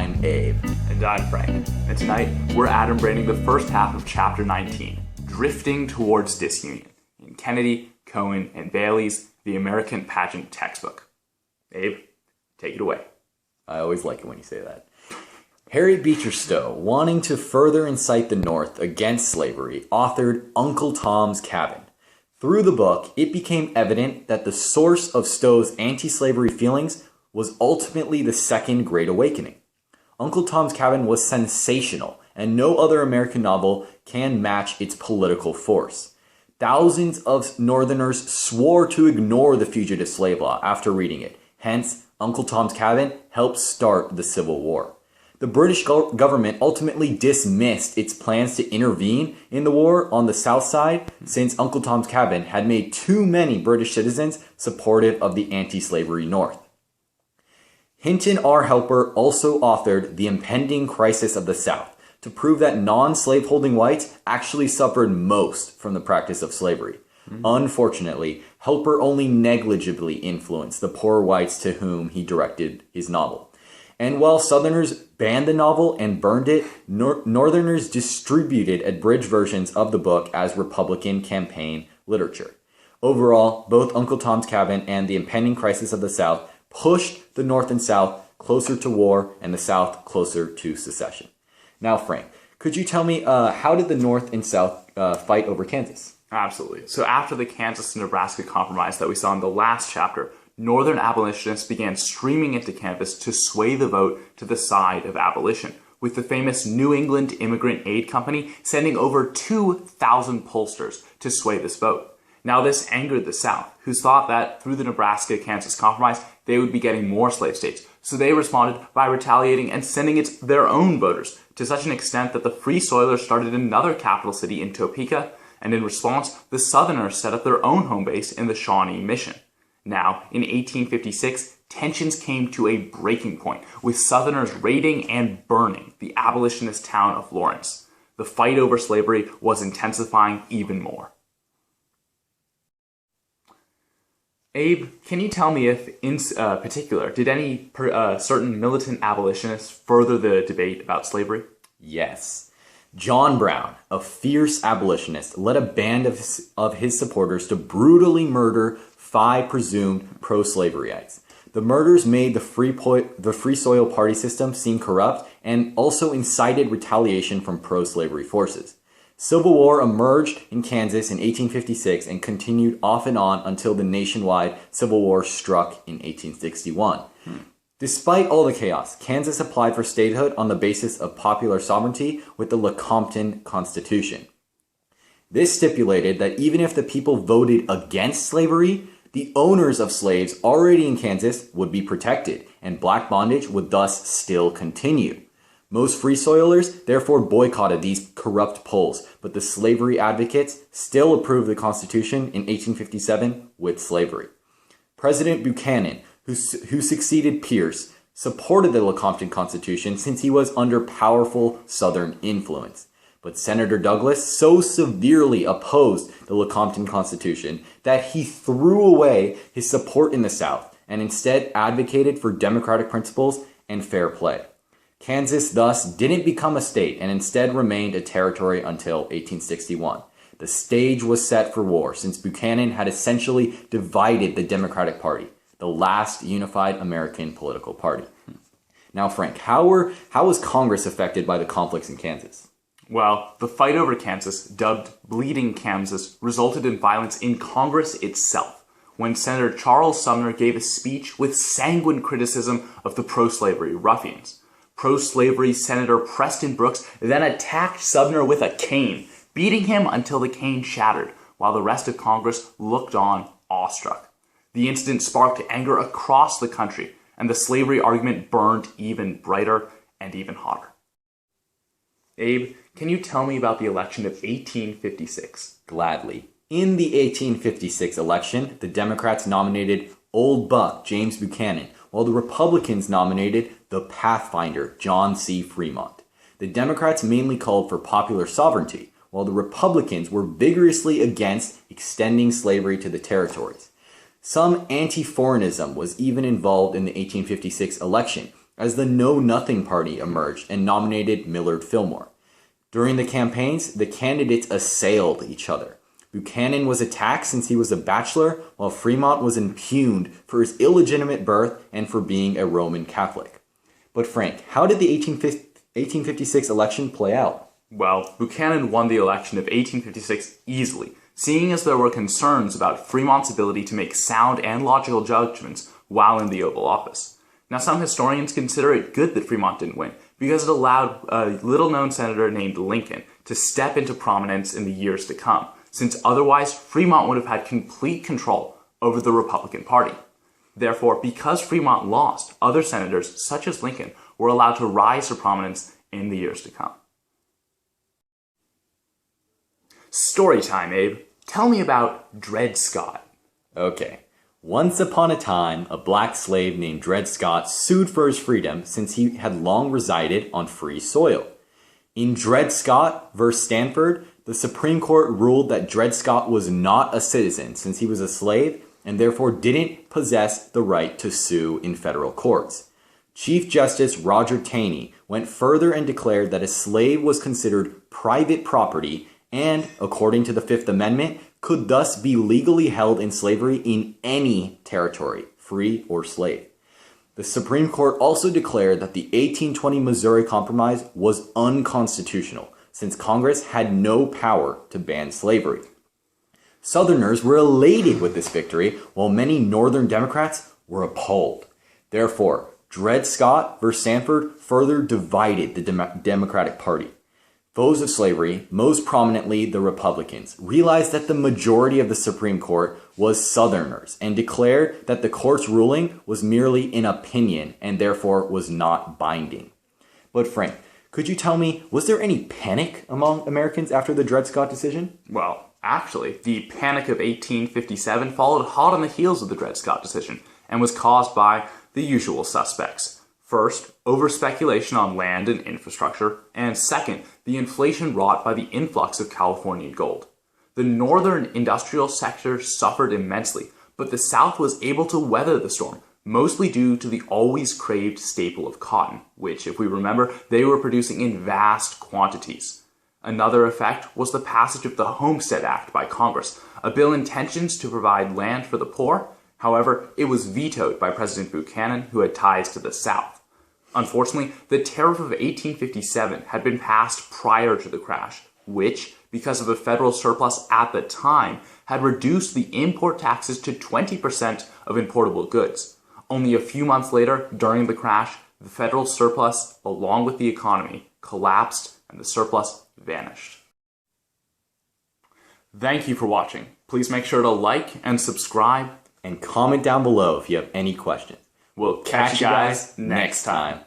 I'm Abe. And I'm Frank. And tonight, we're adumbrating the first half of Chapter 19, Drifting Towards Disunion, in Kennedy, Cohen, and Bailey's The American Pageant textbook. Abe, take it away. I always like it when you say that. Harriet Beecher Stowe, wanting to further incite the North against slavery, authored Uncle Tom's Cabin. Through the book, it became evident that the source of Stowe's anti-slavery feelings was ultimately the Second Great Awakening. Uncle Tom's Cabin was sensational, and no other American novel can match its political force. Thousands of Northerners swore to ignore the fugitive slave law after reading it. Hence, Uncle Tom's Cabin helped start the Civil War. The British government ultimately dismissed its plans to intervene in the war on the South Side since Uncle Tom's Cabin had made too many British citizens supportive of the anti-slavery North. Hinton R. Helper also authored The Impending Crisis of the South to prove that non-slaveholding whites actually suffered most from the practice of slavery. Unfortunately, Helper only negligibly influenced the poor whites to whom he directed his novel. And while Southerners banned the novel and burned it, Northerners distributed abridged versions of the book as Republican campaign literature. Overall, both Uncle Tom's Cabin and The Impending Crisis of the South pushed the North and South closer to war and the South closer to secession. Now, Frank, could you tell me how did the North and South fight over Kansas? Absolutely. So after the Kansas and Nebraska Compromise that we saw in the last chapter, Northern abolitionists began streaming into Kansas to sway the vote to the side of abolition, with the famous New England Immigrant Aid Company sending over 2,000 pollsters to sway this vote. Now this angered the South, who thought that through the Nebraska-Kansas Compromise, they would be getting more slave states. So they responded by retaliating and sending their own voters, to such an extent that the Free Soilers started another capital city in Topeka, and in response, the Southerners set up their own home base in the Shawnee Mission. Now, in 1856, tensions came to a breaking point, with Southerners raiding and burning the abolitionist town of Lawrence. The fight over slavery was intensifying even more. Abe, can you tell me if, in particular, did any certain militant abolitionists further the debate about slavery? Yes. John Brown, a fierce abolitionist, led a band of his supporters to brutally murder 5 presumed pro-slaverites. The murders made the Free Soil Party system seem corrupt and also incited retaliation from pro-slavery forces. Civil war emerged in Kansas in 1856 and continued off and on until the nationwide Civil War struck in 1861. Despite all the chaos, Kansas applied for statehood on the basis of popular sovereignty with the Lecompton Constitution. This stipulated that even if the people voted against slavery, the owners of slaves already in Kansas would be protected, and black bondage would thus still continue. Most Free Soilers therefore boycotted these corrupt polls, but the slavery advocates still approved the Constitution in 1857 with slavery. President Buchanan, who succeeded Pierce, supported the Lecompton Constitution since he was under powerful Southern influence. But Senator Douglas so severely opposed the Lecompton Constitution that he threw away his support in the South and instead advocated for democratic principles and fair play. Kansas thus didn't become a state and instead remained a territory until 1861. The stage was set for war since Buchanan had essentially divided the Democratic Party, the last unified American political party. Now, Frank, how was Congress affected by the conflicts in Kansas? Well, the fight over Kansas, dubbed Bleeding Kansas, resulted in violence in Congress itself, when Senator Charles Sumner gave a speech with sanguine criticism of the pro-slavery ruffians. Pro-slavery Senator Preston Brooks then attacked Sumner with a cane, beating him until the cane shattered, while the rest of Congress looked on awestruck. The incident sparked anger across the country, and the slavery argument burned even brighter and even hotter. Abe, can you tell me about the election of 1856? Gladly. In the 1856 election, the Democrats nominated Old Buck James Buchanan, while the Republicans nominated the Pathfinder John C. Fremont. The Democrats mainly called for popular sovereignty, while the Republicans were vigorously against extending slavery to the territories. Some anti-foreignism was even involved in the 1856 election, as the Know Nothing Party emerged and nominated Millard Fillmore. During the campaigns, the candidates assailed each other. Buchanan was attacked since he was a bachelor, while Fremont was impugned for his illegitimate birth and for being a Roman Catholic. But Frank, how did the 1856 election play out? Well, Buchanan won the election of 1856 easily, seeing as there were concerns about Fremont's ability to make sound and logical judgments while in the Oval Office. Now, some historians consider it good that Fremont didn't win, because it allowed a little-known senator named Lincoln to step into prominence in the years to come, since otherwise Fremont would have had complete control over the Republican Party. Therefore, because Fremont lost, other senators, such as Lincoln, were allowed to rise to prominence in the years to come. Story time, Abe. Tell me about Dred Scott. Okay. Once upon a time, a black slave named Dred Scott sued for his freedom since he had long resided on free soil. In Dred Scott v. Stanford, the Supreme Court ruled that Dred Scott was not a citizen since he was a slave and therefore didn't possess the right to sue in federal courts. Chief Justice Roger Taney went further and declared that a slave was considered private property and, according to the Fifth Amendment, could thus be legally held in slavery in any territory, free or slave. The Supreme Court also declared that the 1820 Missouri Compromise was unconstitutional, since Congress had no power to ban slavery. Southerners were elated with this victory, while many Northern Democrats were appalled. Therefore, Dred Scott v. Stanford further divided the Democratic Party. Foes of slavery, most prominently the Republicans, realized that the majority of the Supreme Court was Southerners and declared that the court's ruling was merely an opinion and therefore was not binding. But Frank, could you tell me, was there any panic among Americans after the Dred Scott decision? Well, actually, the Panic of 1857 followed hot on the heels of the Dred Scott decision and was caused by the usual suspects. First, over-speculation on land and infrastructure, and second, the inflation wrought by the influx of Californian gold. The northern industrial sector suffered immensely, but the South was able to weather the storm, mostly due to the always craved staple of cotton, which, if we remember, they were producing in vast quantities. Another effect was the passage of the Homestead Act by Congress, a bill intended to provide land for the poor. However, it was vetoed by President Buchanan, who had ties to the South. Unfortunately, the Tariff of 1857 had been passed prior to the crash, which, because of a federal surplus at the time, had reduced the import taxes to 20% of importable goods. Only a few months later, during the crash, the federal surplus, along with the economy, collapsed and the surplus vanished. Thank you for watching. Please make sure to like and subscribe. And comment down below if you have any questions. We'll catch you guys next time.